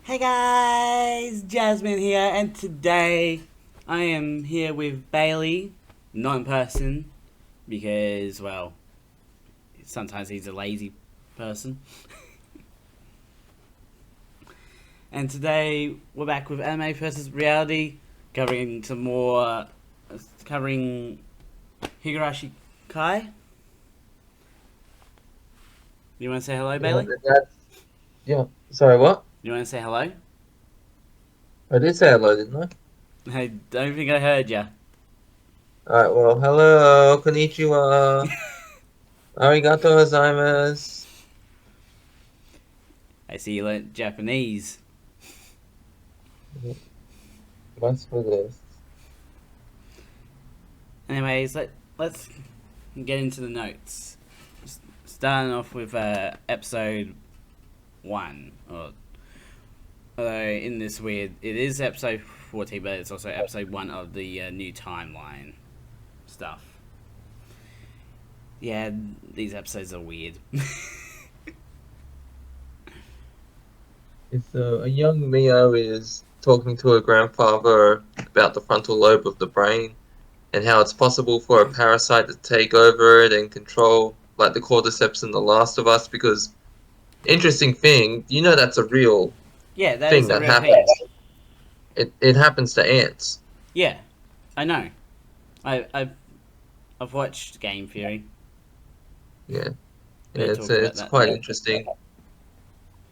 Hey guys, Jasmine here, and today I am here with Bailey, not in person, because, well, sometimes he's a lazy person. And today we're back with anime versus reality, covering Higurashi Kai. You want to say hello, Yeah, Bailey? yeah. Sorry, what? You want to say hello? I did say hello, didn't I? I don't think I heard ya. Alright, well, hello, konnichiwa, arigato gozaimasu. I see you learnt Japanese. What's for this? Anyways, let's get into the notes. Starting off with episode 1. Although in this weird, it is episode 14, but it's also episode 1 of the new timeline stuff. Yeah, these episodes are weird. It's a young Miyo is talking to her grandfather about the frontal lobe of the brain and how it's possible for a parasite to take over it and control, like the cordyceps in The Last of Us. Because, interesting thing, that's a real Yeah, that thing is a that real happens. thing. It happens to ants. Yeah, I know. I've watched Game Theory. Yeah, yeah, They it's talked about it's that quite there. interesting.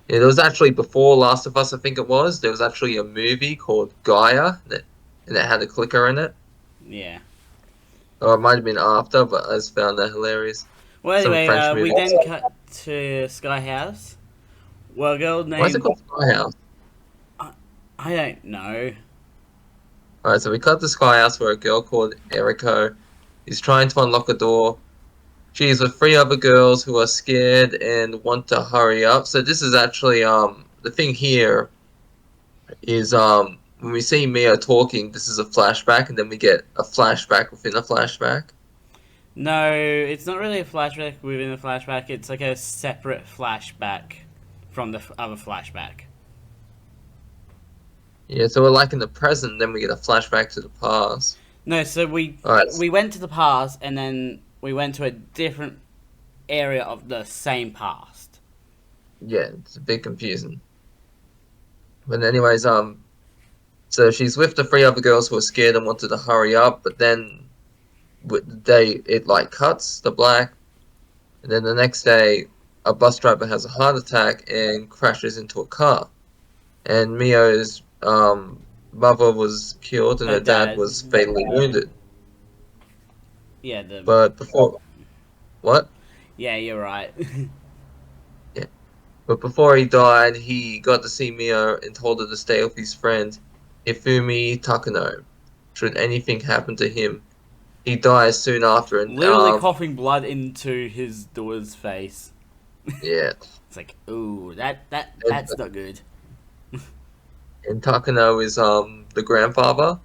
Yeah, there was actually before Last of Us, I think it was. There was actually a movie called Gaia and it had a clicker in it. Yeah. Or it might have been after, but I just found that hilarious. Well, Some anyway, French we movie. then cut to Sky House. Well, a girl Why is it named called Sky House? I, I don't know. Alright, so we cut to Sky House where a girl called Eriko is trying to unlock a door. She is with three other girls who are scared and want to hurry up. So this is actually the thing here is when we see Mia talking, this is a flashback, and then we get a flashback within a flashback. No, it's not really a flashback within a flashback. It's like a separate flashback from the other flashback. Yeah, so we're like in the present, then we get a flashback to the past. No, so we All right, we went to the past and then we went to a different area of the same past. yeah, it's a bit confusing. But anyways, so she's with the three other girls who are scared and wanted to hurry up, but then it like cuts the black, and then the next day, a bus driver has a heart attack and crashes into a car, and Mio's mother was killed and Oh, her dad Dad. was fatally wounded. Yeah, the But before what? yeah, you're right. Yeah. But before he died, he got to see Mio and told her to stay with his friend, Ifumi Takano. Should anything happen to him, he dies soon after. And Literally coughing blood into his daughter's face. yeah, It's like, ooh, and, that's not good. and Takano is the grandfather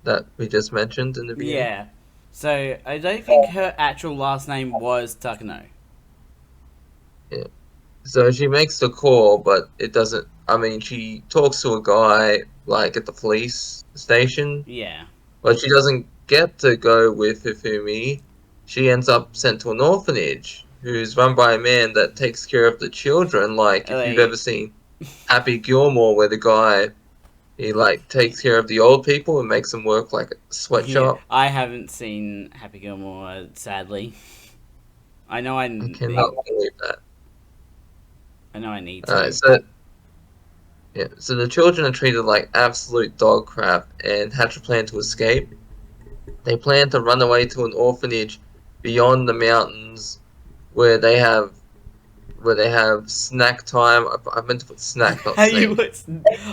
that we just mentioned in the beginning. Yeah. So I don't think her actual last name was Takano. Yeah. So she makes the call, but it doesn't. I mean, she talks to a guy like at the police station, Yeah. but she doesn't get to go with Hifumi. She ends up sent to an orphanage who's run by a man that takes care of the children. Like if you've ever Like, seen Happy Gilmore, where the guy he like takes care of the old people and makes them work like a yeah, sweatshop. I haven't seen Happy Gilmore, sadly. I know I cannot believe that. I know I need Alright, to. so yeah, so the children are treated like absolute dog crap and hatch a plan to escape. They plan to run away to an orphanage beyond the mountains where they have snack time. I meant to put snack, not How you snake. put?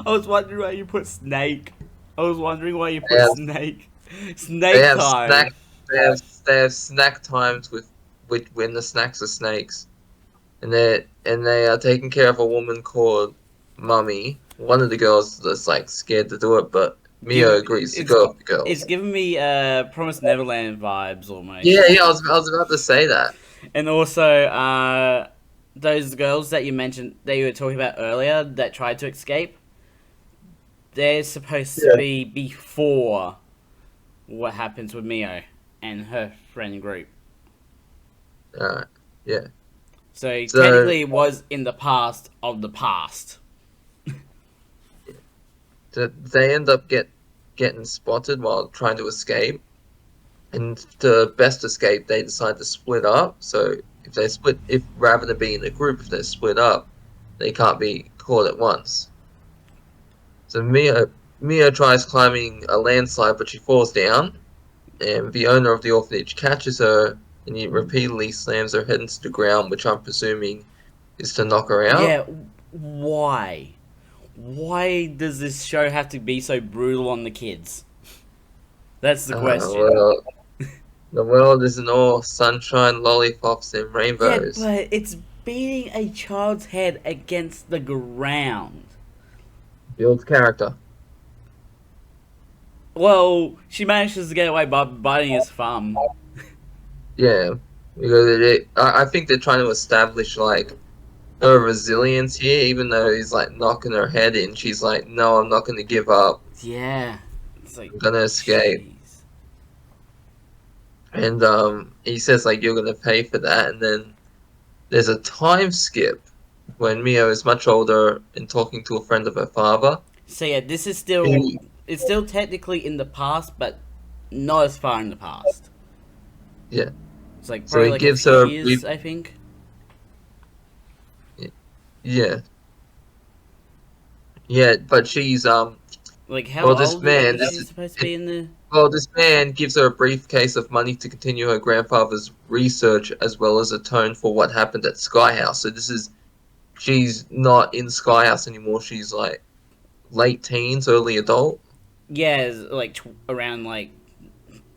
I was wondering why you put snake. I was wondering why you They put have snake. they Snake have snack time. they have snack times with when the snacks are snakes, and they are taking care of a woman called Mummy. One of the girls that's like scared to do it, but Mio Give agrees to it's go with the it's girls. giving me Promised Neverland vibes Yeah, almost. yeah, I was about to say that. And also, those girls that you mentioned, that you were talking about earlier, that tried to escape, they're supposed to Yeah. be before what happens with Mio and her friend group. Yeah. So So, technically, it was in the past of the past. they end up getting spotted while trying to escape, and the best escape, they decide to split up. So if rather than being in a group, if they're split up, they can't be caught at once. So Mia tries climbing a landslide, but she falls down, and the owner of the orphanage catches her, and he repeatedly slams her head into the ground, which I'm presuming is to knock her out. Yeah, why? Why does this show have to be so brutal on the kids? That's the question. Well, the world isn't all sunshine, lollipops, and Yeah, rainbows. but it's beating a child's head against the ground. Builds character. Well, she manages to get away by biting his thumb. Yeah, because I think they're trying to establish like her resilience here, even though he's like knocking her head in. She's like, "No, I'm not going to give up. Yeah. It's like, I'm gonna escape." jeez. And he says like, "You're gonna pay for that." And then there's a time skip when Mio is much older and talking to a friend of her father. So yeah, this is still, He, it's still technically in the past, but not as far in the past. yeah, It's like so probably he like a gives few her a brief, years, I think. yeah, yeah, but she's Like how well, this old man, is she supposed to be in the? this man gives her a briefcase of money to continue her grandfather's research, as well as atone for what happened at Sky House. So she's not in Sky House anymore. She's like late teens, early adult. Yeah, it's like around like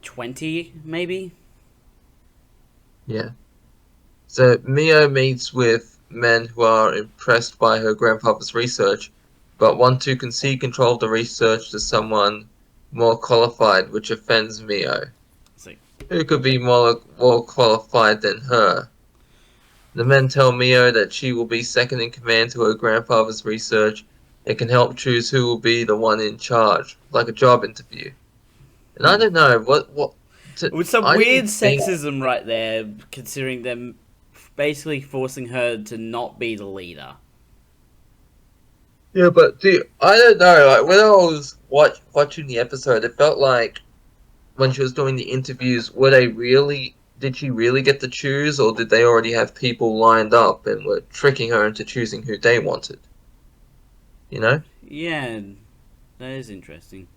20 maybe. Yeah. So Mio meets with men who are impressed by her grandfather's research, but want to concede control of the research to someone more qualified, which offends Mio. It's like, Who could be more qualified than her? The men tell Mio that she will be second in command to her grandfather's research and can help choose who will be the one in charge, like a job interview. And I don't know with some I weird didn't think. sexism right there, considering them basically forcing her to not be the leader. Yeah, but I don't know. Like when I was watching the episode, it felt like when she was doing the interviews, were they really? Did she really get to choose, or did they already have people lined up and were tricking her into choosing who they wanted? You know. Yeah, that is interesting.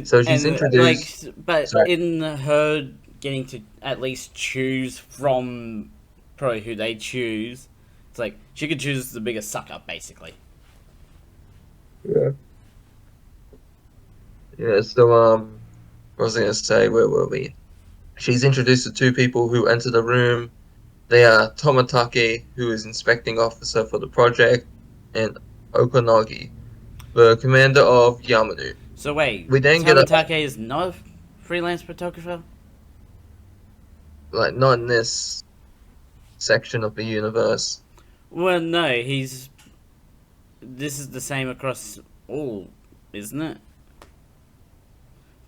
So she's And like, introduced. but Sorry. in her getting to at least choose from probably who they choose, it's like she could choose the biggest sucker, basically. Yeah. Yeah. So what was I gonna say? Where were we? She's introduced to two people who enter the room. They are Tomatake, who is inspecting officer for the project, and Okonogi, the commander of Yamanu. So wait, We then get a Tamatake is not a freelance photographer? like not in this section of the universe. Well, no, he's. This is the same across all, isn't it?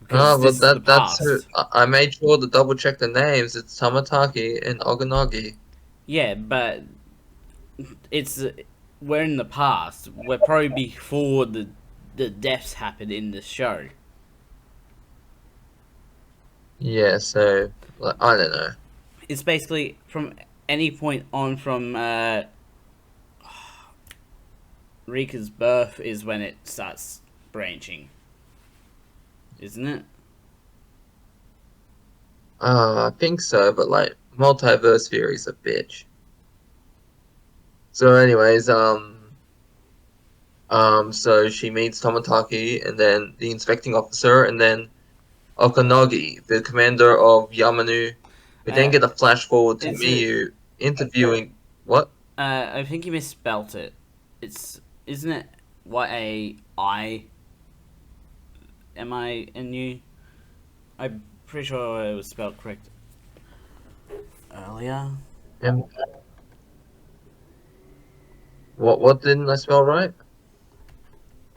Ah, Because but this is the that's who past. I made sure to double check the names. It's Tamataki and Okonogi. Yeah, but it's we're in the past. We're probably before the deaths happened in the show. Yeah, so like I don't know. It's basically from any point on from Rika's birth is when it starts branching, isn't it? I think so, but like multiverse theory's a bitch. So, anyways, so she meets Tomataki and then the inspecting officer, and then Okonogi, the commander of Yamanu. We then Uh, get a flash forward to is it? Miyu interviewing what? I think you misspelt it. It's isn't it YAIMINU? I'm pretty sure it was spelled correct earlier. M What didn't I spell right?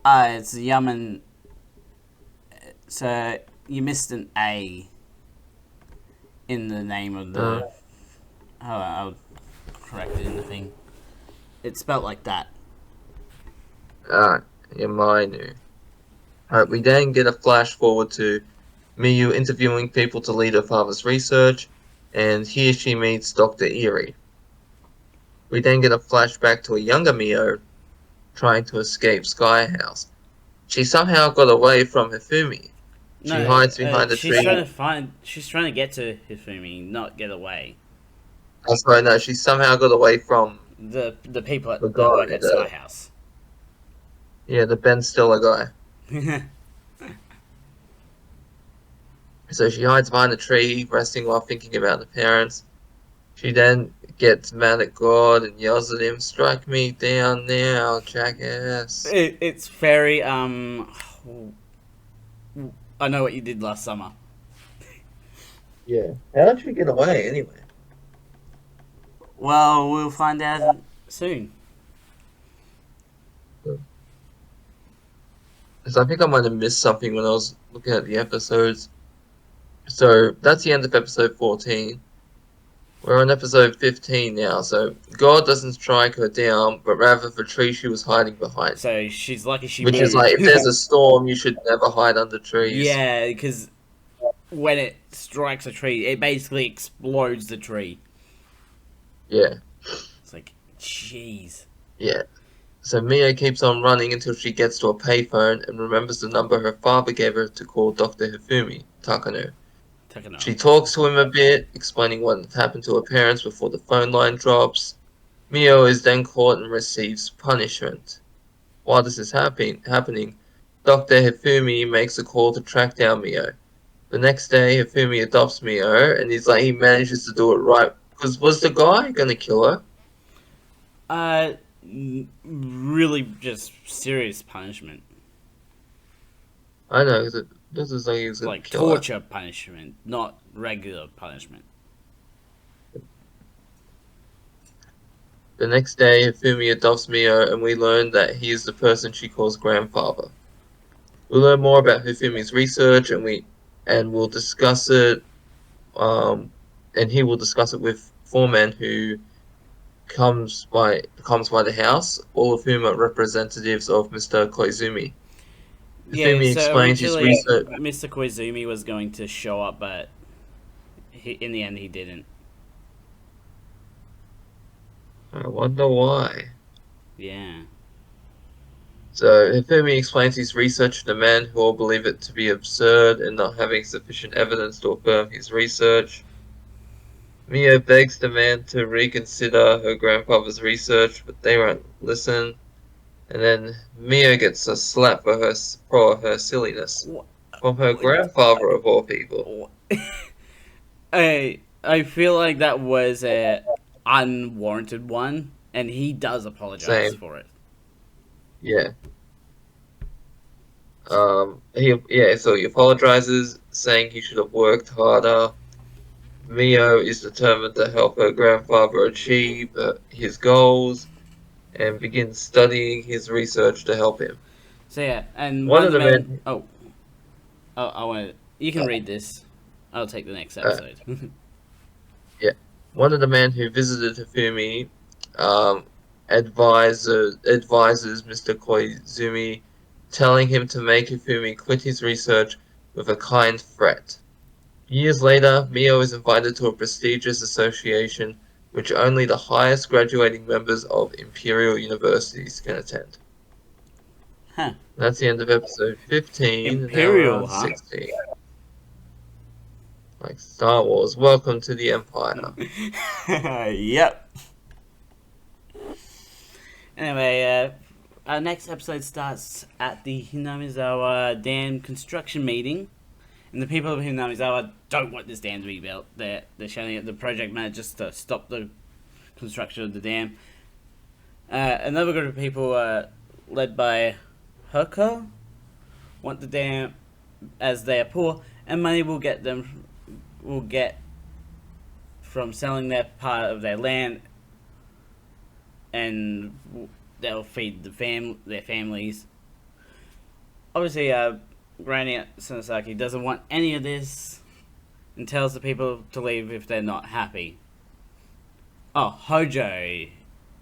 It's Yaman. So you missed an A in the name of Uh, the. Oh, I'll correct it in the thing. It's spelled like that. ah, Yamainu. Alright, we then get a flash forward to Miyu interviewing people to lead her father's research, and here she meets Dr. Erie. We then get a flashback to a younger Miyo trying to escape Sky House. She somehow got away from Hifumi. She No, hides behind a she's trying tree. to find. She's trying to get to Hifumi, not get away. I'm sorry, no, she somehow got away from The people the that work guy, at Sky House. the Ben Stiller guy. So she hides behind a tree, resting while thinking about the parents. She then gets mad at God and yells at him, "Strike me down now, jackass." It's very I know what you did last summer. Yeah. How did she get away anyway? Well, we'll find out soon. Because I think I might have missed something when I was looking at the episodes. So that's the end of episode 14. We're on episode 15 now. So God doesn't strike her down, but rather the tree she was hiding behind. So she's lucky she Which is like, moved. if there's a storm, you should never hide under trees. Yeah, because when it strikes a tree, it basically explodes the tree. Yeah, It's like, jeez. yeah. So Mia keeps on running until she gets to a payphone and remembers the number her father gave her to call Dr. Hifumi, Takano. Takano. She talks to him a bit, explaining what had happened to her parents before the phone line drops. Mio is then caught and receives punishment. While this is happening, Dr. Hifumi makes a call to track down Mio. The next day, Hifumi adopts Mio, and he manages to do it right. Because was the guy gonna kill her? Uh, really just serious punishment. I know, because this is like he was gonna Like kill her. torture punishment, not regular punishment. The next day, Hifumi adopts Mio, and we learn that he is the person she calls grandfather. We'll learn more about Hifumi's research, and we'll discuss it. And he will discuss it with four men who comes by the house, all of whom are representatives of Mr. Koizumi. Yeah, Hifumi so explains his originally research. Mr. Koizumi was going to show up, but in the end he didn't. I wonder why. Yeah. So Hifumi explains his research to the men who all believe it to be absurd and not having sufficient evidence to affirm his research. Mio begs the man to reconsider her grandfather's research, but they won't listen. And then Mio gets a slap for her silliness from her grandfather of all people. I feel like that was a unwarranted one, and he does apologize Same, for it. yeah. So he apologizes, saying he should have worked harder. Mio is determined to help her grandfather achieve his goals and begins studying his research to help him. So yeah, and one One of of the the men. men, Oh, I want. You can uh, read this. I'll take the next uh, episode. yeah, one of the men who visited Hifumi, um, advises Mr. Koizumi, telling him to make Hifumi quit his research with a kind threat. Years later, Mio is invited to a prestigious association which only the highest graduating members of imperial universities can attend. Huh. That's the end of episode 15, and now we're Imperial, on huh? 16. Like Star Wars, welcome to the Empire. Yep. Anyway, our next episode starts at the Hinamizawa Dam construction meeting. And the people of Hinamizawa don't want this dam to be built. They're shouting at the project manager just to stop the construction of the dam. Another group of people, led by Herko, want the dam as they are poor, and money will get from selling their part of their land, and they'll feed their families. Obviously, Granny Sanosaki doesn't want any of this and tells the people to leave if they're not happy. Oh, Hojo.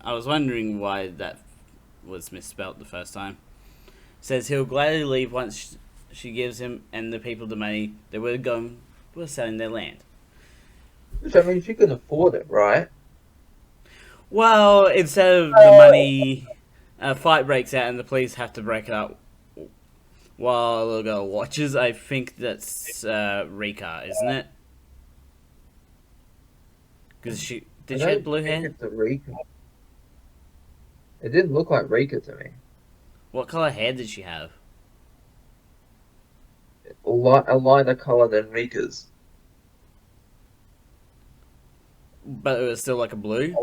I was wondering why that was misspelt the first time. Says he'll gladly leave once she gives him and the people the money they would have gone for selling their land. Which, I mean, she can afford it, right? Well, instead of the money, a fight breaks out and the police have to break it up while the girl watches. I think that's Rika, isn't it? Because she have blue hair? It's a Rika. It didn't look like Rika to me. What color hair did she have? A lighter color than Rika's. But it was still like a blue?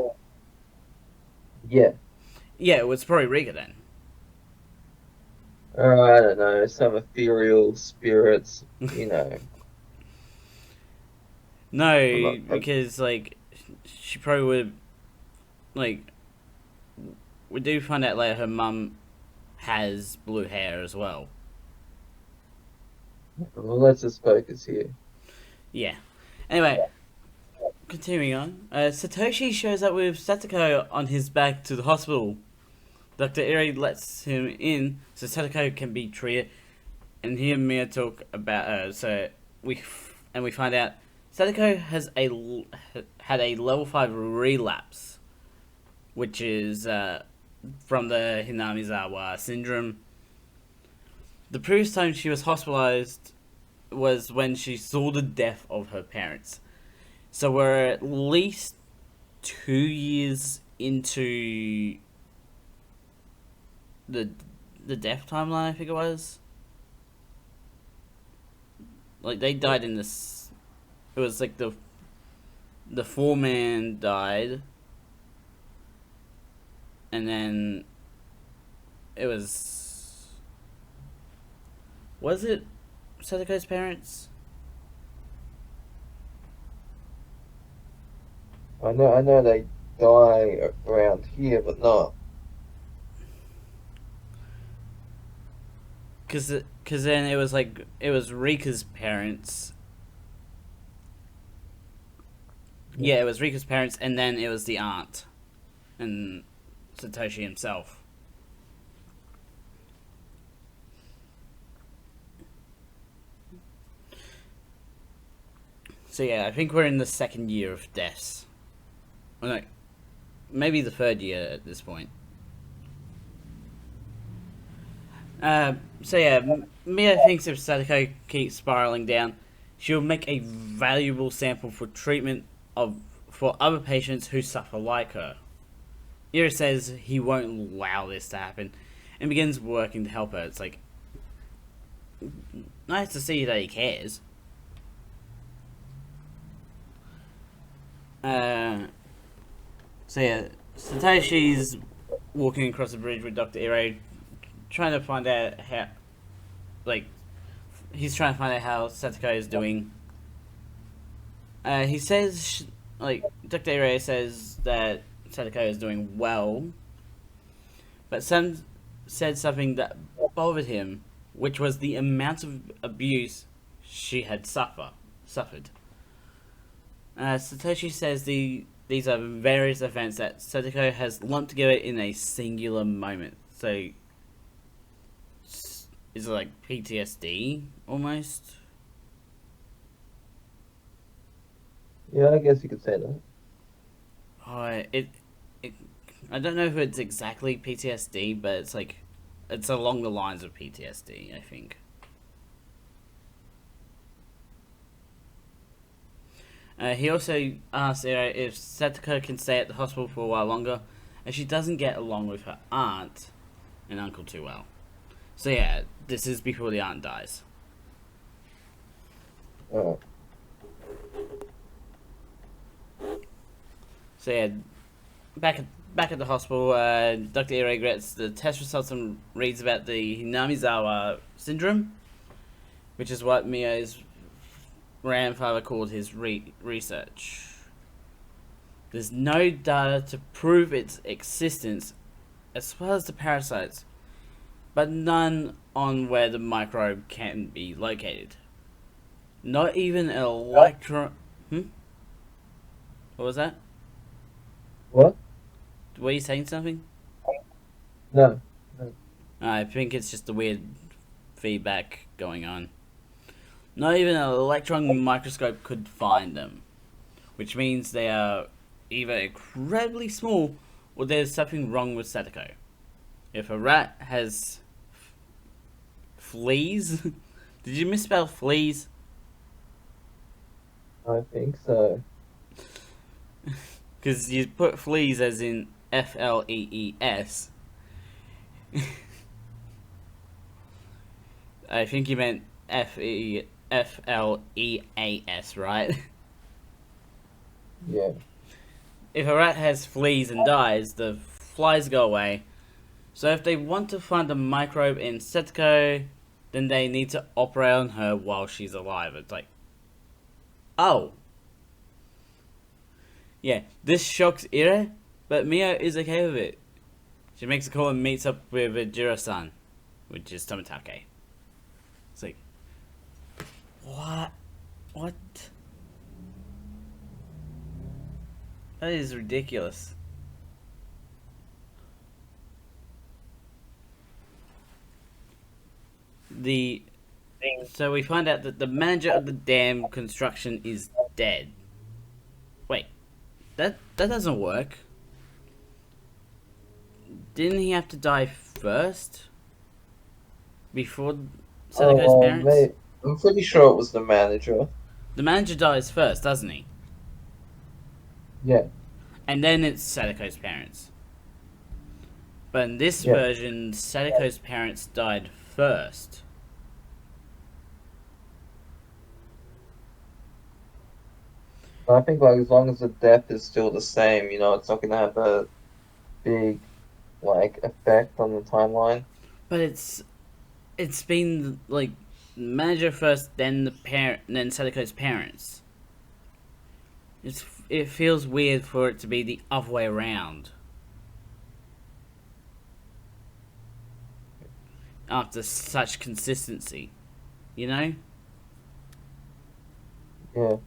Yeah. Yeah, it was probably Rika then. I don't know. Some ethereal spirits, you know. No, because, like, she probably would, like, we do find out later her mum has blue hair as well. Well, let's just focus here. Yeah. Anyway, continuing on. Satoshi shows up with Satoko on his back to the hospital. Dr. Eri lets him in so Satoko can be treated, and he and Miyo talk about her. So we find out Satoko has had a level 5 relapse, which is from the Hinamizawa syndrome. The previous time she was hospitalized was when she saw the death of her parents. So we're at least 2 years into the death timeline, I think it was. Like, they died in this... It was like the foreman died. And then it was... Was it Satoko's parents? I know they die around here, but not. Cause then it was like it was Rika's parents. Yeah, it was Rika's parents, and then it was the aunt, and Satoshi himself. So yeah, I think we're in the second year of deaths. Well, no, maybe the third year at this point. So yeah, Mia thinks if Satoko keeps spiraling down, she'll make a valuable sample for treatment for other patients who suffer like her. Ira says he won't allow this to happen, and begins working to help her. It's like nice to see that he cares. So yeah, Satoshi's walking across the bridge with Dr. Ire, trying to find out how, like, he's trying to find out how Satoko is doing. He says, like, Dr. Ire says that Satoko is doing well, but Sam said something that bothered him, which was the amount of abuse she had suffered. Satoshi says these are various events that Satoko has lumped together in a singular moment. So, is it like PTSD almost? Yeah, I guess you could say that. It I don't know if it's exactly PTSD, but it's along the lines of PTSD, I think. He also asks Ero if Satoko can stay at the hospital for a while longer, as she doesn't get along with her aunt and uncle too well. So yeah, this is before the aunt dies. Oh. So yeah, back at the hospital, Dr. Ire gets the test results and reads about the Hinamizawa syndrome, which is what Miyo's grandfather called his research. There's no data to prove its existence, as well as the parasites, but none on where the microbe can be located. Not even an electron. Hmm? What was that? What? Were you saying something? No. No. I think it's just the weird feedback going on. Not even an electron microscope could find them, which means they are either incredibly small or there's something wrong with Satoko. If a rat has fleas, did you misspell fleas? I think so. Because you put fleas as in Flees. I think you meant Fleas, right? Yeah. If a rat has fleas and dies, the flies go away. So if they want to find a microbe in Setsuko, then they need to operate on her while she's alive. It's like, oh. Yeah, this shocks Ire, but Miyo is okay with it. She makes a call and meets up with Jiro-san, which is Tomitake. It's like, what? What? That is ridiculous. So we find out that the manager of the dam construction is dead. Wait, that doesn't work. Didn't he have to die first? Before Sadako's parents? Mate, I'm pretty sure it was the manager. The manager dies first, doesn't he? Yeah. And then it's Sadako's parents. But in this Yeah. version, Sadako's parents died first. But I think like as long as the death is still the same, it's not gonna have a big like effect on the timeline. But it's been like manager first, then the parent, then Sadako's parents. It feels weird for it to be the other way around. After such consistency, you know? Yeah.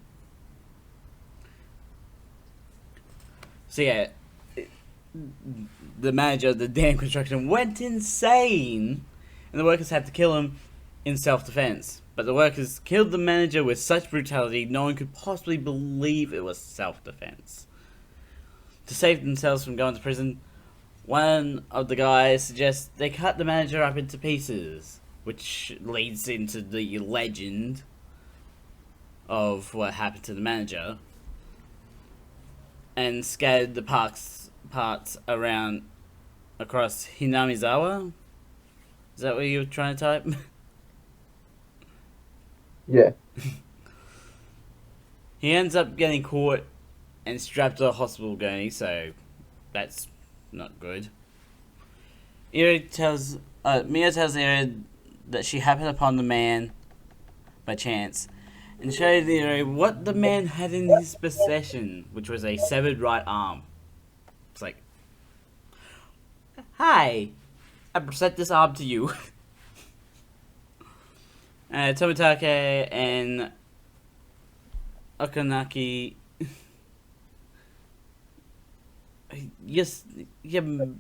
So yeah, the manager of the dam construction went insane, and the workers had to kill him in self-defense. But the workers killed the manager with such brutality, no one could possibly believe it was self-defense. To save themselves from going to prison, one of the guys suggests they cut the manager up into pieces, which leads into the legend of what happened to the manager, and scattered the parts around across Hinamizawa. Is that what you were trying to type? Yeah. He ends up getting caught and strapped to a hospital gurney, so that's not good. Miyo tells Ira that she happened upon the man by chance and showed Ira what the man had in his possession, which was a severed right arm. It's like, hi, I present this arm to you. Tomitake and Okanaki. Yes, you're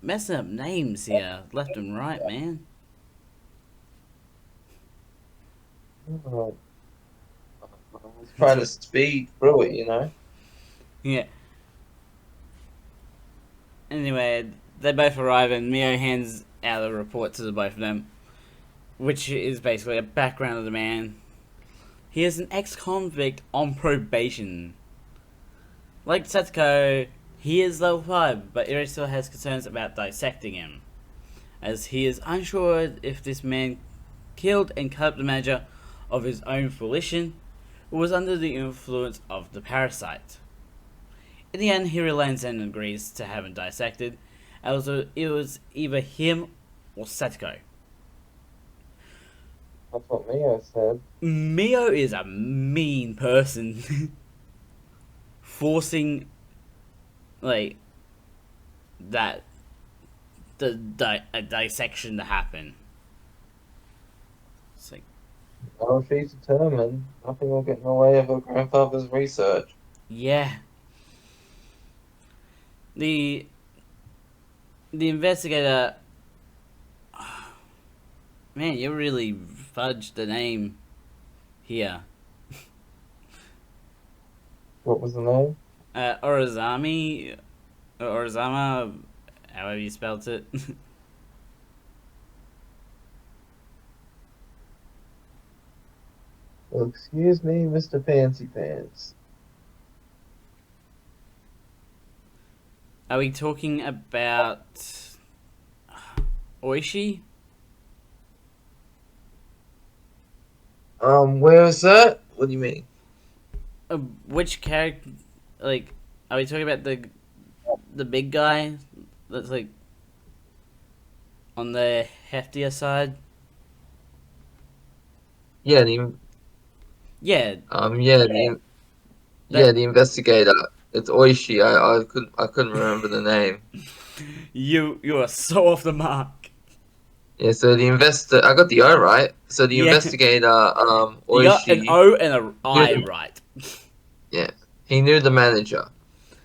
messing up names here, left and right, man. Oh, I was trying to speed through it. Yeah. Anyway, they both arrive and Miyo hands out a report to the both of them, which is basically a background of the man. He is an ex-convict on probation. Like Setsuko, he is level 5, but Iri still has concerns about dissecting him, as he is unsure if this man killed and cut up the manager of his own volition or was under the influence of the parasite. In the end, he relents and agrees to have him dissected, as it was either him or Setsuko. That's what Miyo said. Miyo is a mean person. Forcing, like, that a dissection to happen. It's like, Well, she's determined. Nothing will get in the way of her grandfather's research. yeah. The the investigator. Man, you really fudged the name here. What was the name? Orizami, Orizama, however you spelt it. Well, excuse me, Mr. Fancy Pants. Are we talking about Oishi? Where is that? What do you mean? Which character? Like, are we talking about the big guy that's like on the heftier side? Yeah, the Yeah, yeah, that the investigator. It's Oishi. I couldn't remember the name. you are so off the mark. Yeah, so I got the O right. So the Yeah, investigator, you got an Oishi, O and a knew I the, right. yeah, he knew the manager.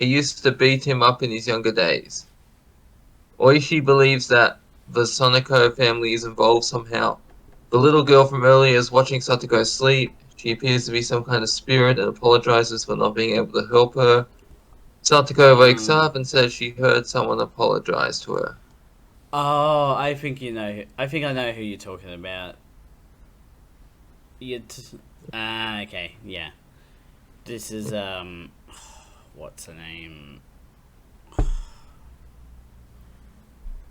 He used to beat him up in his younger days. Oishi believes that the Sonoko family is involved somehow. The little girl from earlier is watching Satoko sleep. She appears to be some kind of spirit and apologizes for not being able to help her. Satoko wakes Mm. up and says she heard someone apologize to her. Oh, I think you know. I think I know who you're talking about. Okay, yeah. This is what's her name?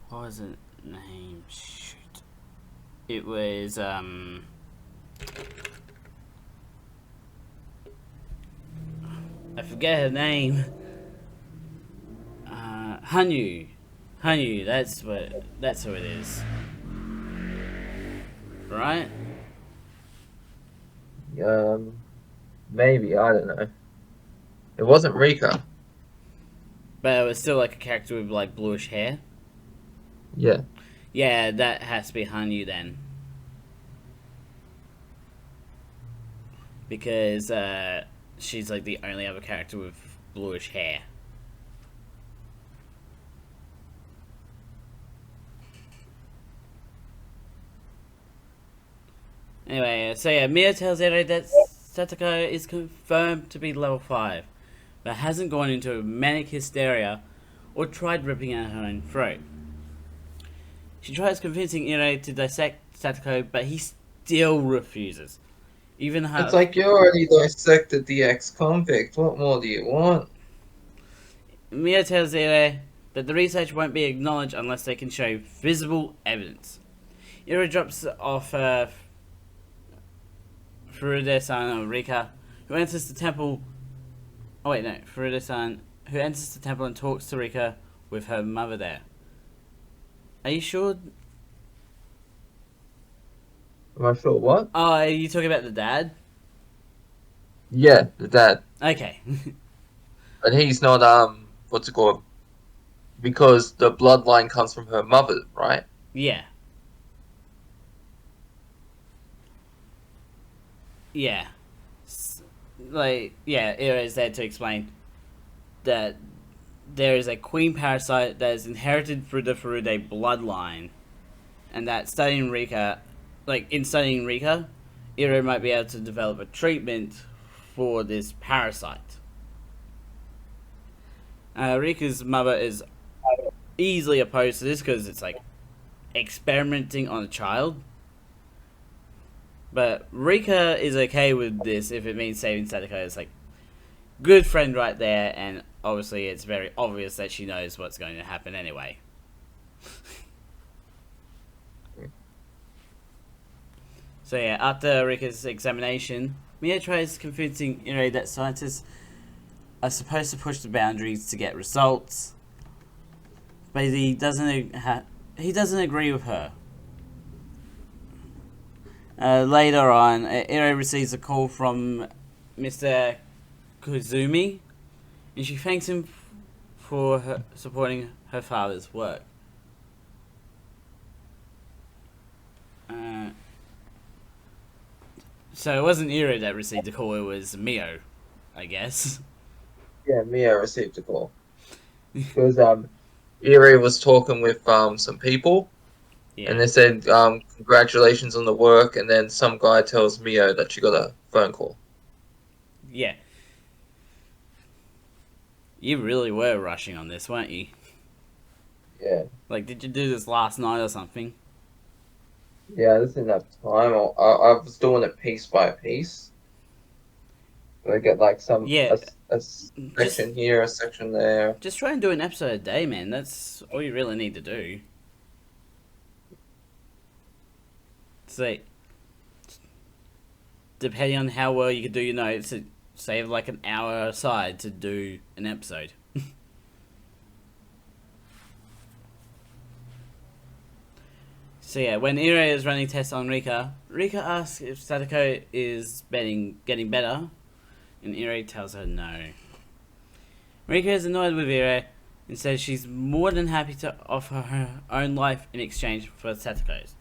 What was her name? Shoot. It was I forget her name. Hanyu. Hanyu, that's who it is. Right? Um, Maybe, I don't know. It wasn't Rika. But it was still like a character with like bluish hair. Yeah. Yeah, that has to be Hanyu then. Because she's like the only other character with bluish hair. Anyway, so yeah, Miyo tells Ero that Satoko is confirmed to be level 5, but hasn't gone into manic hysteria or tried ripping out her own throat. She tries convincing Ero to dissect Satoko, but he still refuses. Even It's her like you already dissected the ex-convict. What more do you want? Miyo tells Ero that the research won't be acknowledged unless they can show visible evidence. Ero drops off Furude-san or Rika, who enters the temple. Oh wait, no, Furude-san, who enters the temple and talks to Rika with her mother there. Are you sure? Am I sure what? Oh, are you talking about the dad? Yeah, the dad. Okay. But he's not, what's it called? Because the bloodline comes from her mother, right? Yeah. Yeah. Like, yeah, Ero is there to explain that there is a queen parasite that is inherited through the Furude bloodline, and that in studying Rika, Ero might be able to develop a treatment for this parasite. Rika's mother is easily opposed to this because it's like experimenting on a child. But Rika is okay with this if it means saving Sadako. It's like good friend right there, and obviously it's very obvious that she knows what's going to happen anyway. So yeah, after Rika's examination, Miyo tries convincing that scientists are supposed to push the boundaries to get results, but he doesn't agree with her. Later on, Ero receives a call from Mr. Kuzumi, and she thanks him for supporting her father's work. So it wasn't Ira that received the call, it was Miyo, I guess. Yeah, Mia received a call because Erie was talking with some people, and Yeah. they said congratulations on the work, and then some guy tells Mio that she got a phone call. Yeah. You really were rushing on this, weren't you? Yeah, Like, did you do this last night or something? yeah, I didn't have time. I was doing it piece by piece. So I get like Yeah. a Just section here, a section there. just try and do an episode a day, man. That's all you really need to do. So, depending on how well you can do your notes, save like an hour aside to do an episode. So yeah, when Ire is running tests on Rika, Rika asks if Sadako is getting better, and Ire tells her no. Rika is annoyed with Ire and says she's more than happy to offer her own life in exchange for Sadako's.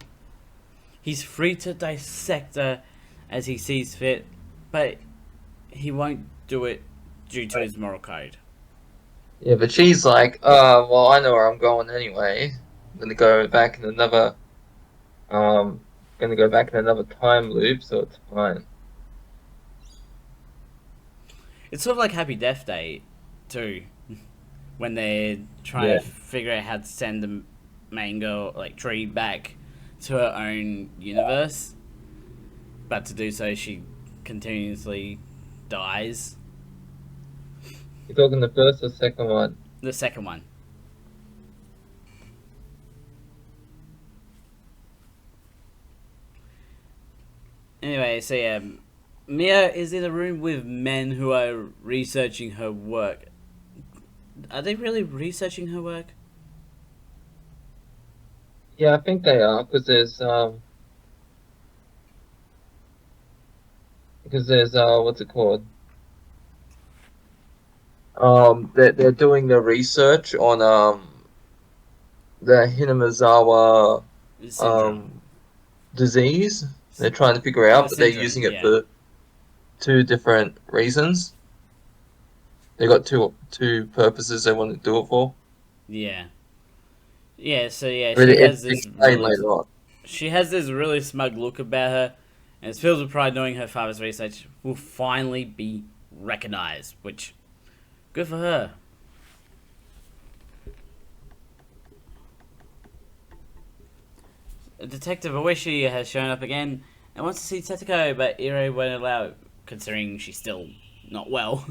He's free to dissect her as he sees fit, but he won't do it due to his moral code. Yeah, but she's like, well, I know where I'm going anyway. I'm gonna go back in another, um, gonna go back in another time loop, so it's fine. It's sort of like Happy Death Day, too, when they're trying Yeah, to figure out how to send the main girl, like Tree, back to her own universe. But to do so, she continuously dies. you're talking the first or second one? The second one. Anyway, so yeah, Mia is in a room with men who are researching her work. Are they really researching her work? Yeah, I think they are because there's what's it called? They're doing the research on the Hinamazawa Syndrome. um disease. They're trying to figure The out, but they're syndrome, using it yeah. for two different reasons. They got two purposes they want to do it for. Yeah. Yeah, so yeah, But it's explained later on. she has this really smug look about her, and is filled with pride knowing her father's research will finally be recognized, which, good for her. Detective Oishi has shown up again and wants to see Tetsuko, but Ire won't allow it, considering she's still not well.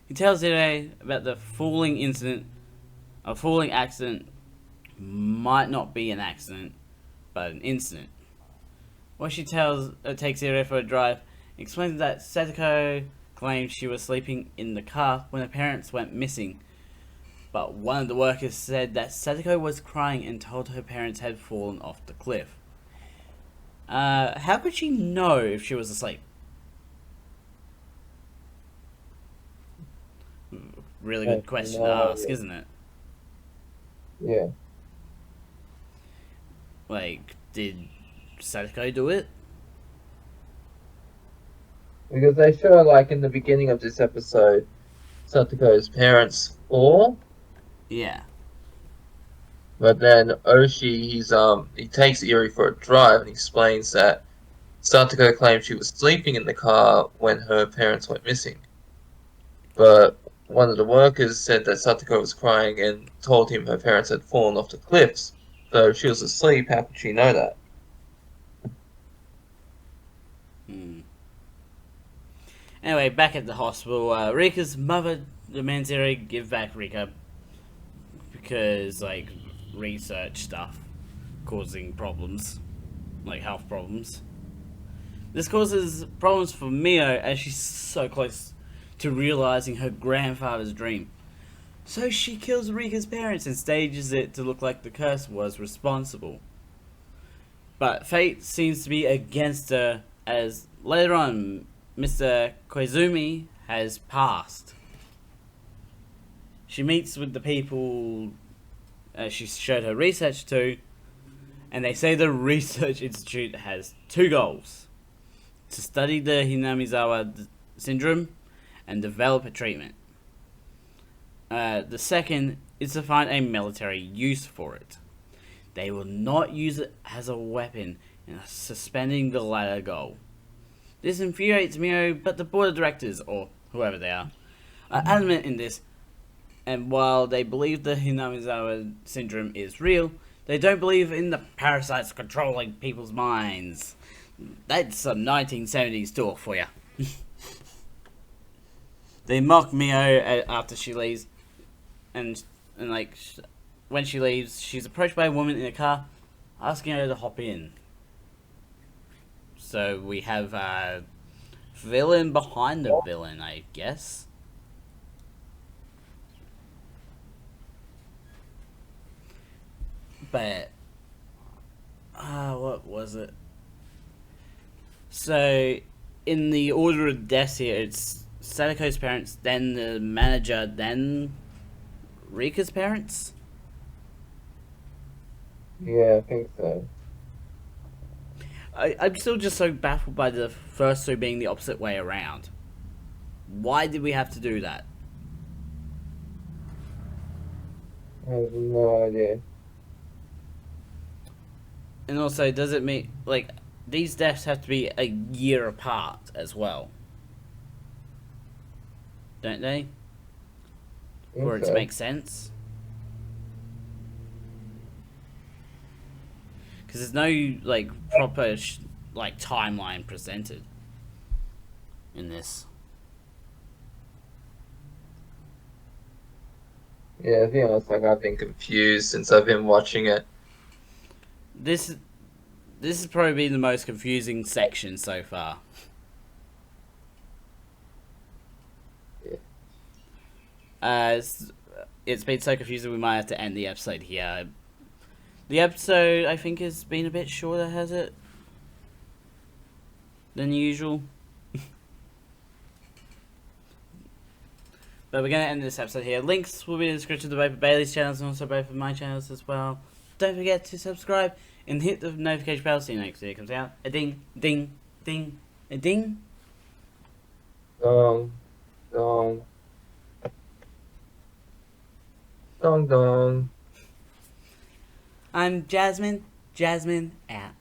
He tells Ire about the falling incident. A falling accident might not be an accident, but an incident. Oishi takes Ire for a drive, explains that Satoko claimed she was sleeping in the car when her parents went missing. But one of the workers said that Sadako was crying and told her parents had fallen off the cliff. How could she know if she was asleep? Really good question to No, ask, isn't it? yeah. Like, did Sadako do it? Because they show like in the beginning of this episode, Satoko's parents fall, Yeah. but then Oshi he takes Eri for a drive and explains that Satoko claimed she was sleeping in the car when her parents went missing. But one of the workers said that Satoko was crying and told him her parents had fallen off the cliffs. So if she was asleep, how could she know that? Hmm. Anyway, back at the hospital, Rika's mother demands Eri give back Rika because, like, research stuff causing problems, like health problems. This causes problems for Miyo as she's so close to realizing her grandfather's dream. So she kills Rika's parents and stages it to look like the curse was responsible. But fate seems to be against her as later on Mr. Koizumi has passed. She meets with the people she showed her research to, and they say the research institute has two goals: to study the Hinamizawa syndrome and develop a treatment. The second is to find a military use for it. They will not use it as a weapon and are suspending the latter goal. This infuriates Miyo, but the board of directors, or whoever they are adamant in this, and while they believe the Hinamizawa syndrome is real, they don't believe in the parasites controlling people's minds. That's some 1970s talk for you. They mock Miyo after she leaves, and like when she leaves, she's approached by a woman in a car, asking her to hop in. So we have a villain behind the villain, I guess. But what was it? So in the order of deaths here, it's Sadako's parents, then the manager, then Rika's parents. Yeah, I think so. I'm still just so baffled by the first two being the opposite way around. Why did we have to do that? I have no idea. And also, does it mean, like, these deaths have to be a year apart as well? Don't they? For it to make sense? Because there's no, like, proper, timeline presented in this. Yeah, to be honest, I've been confused since I've been watching it. This has probably been the most confusing section so far. Yeah. It's been so confusing we might have to end the episode here. The episode, I think, has been a bit shorter, has it? Than usual. But we're going to end this episode here. Links will be in the description to both of Bailey's channels and also both of my channels as well. Don't forget to subscribe and hit the notification bell so you know next video comes out. A ding, ding, ding, a ding. Dong, dong. Dong, dong. I'm Jasmine. Jasmine out.